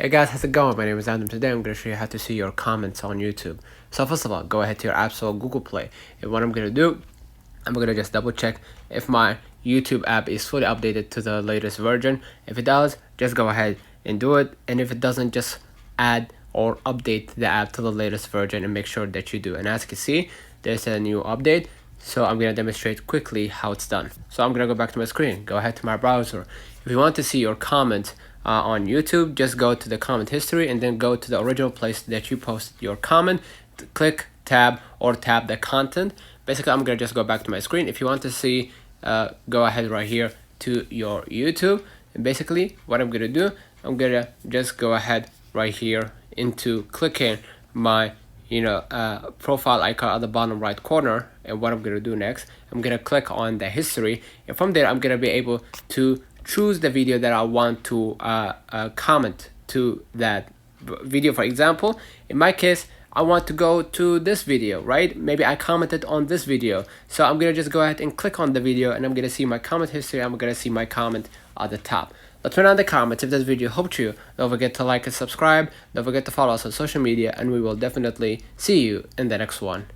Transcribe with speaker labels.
Speaker 1: Hey guys, how's it going? My name is Adam. Today I'm going to show you how to see your comments on YouTube. So first of all, go ahead to your App Store, Google Play. And what I'm going to do, I'm going to just double check if my YouTube app is fully updated to the latest version. If it does, just go ahead and do it. And if it doesn't, just add or update the app to the latest version and make sure that you do. And as you can see, there's a new update. So I'm going to demonstrate quickly how it's done. So I'm going to go back to my screen. Go ahead to my browser. If you want to see your comments on YouTube, just go to the comment history and then go to the original place that you posted your comment. Click tab or tab the content. Basically, I'm going to just go back to my screen. If you want to see, go ahead right here to your YouTube. And basically, what I'm going to do, I'm going to just go ahead right here into clicking my profile icon at the bottom right corner. And what I'm going to do next, I'm going to click on the history, and from there I'm going to be able to choose the video that I want to comment to that video. For example, in my case, I want to go to this video, right? Maybe I commented on this video, so I'm gonna just go ahead and click on the video, and I'm gonna see my comment history. I'm gonna see my comment at the top. Let's turn on the comments. If this video helped you, don't forget to like and subscribe. Don't forget to follow us on social media, and we will definitely see you in the next one.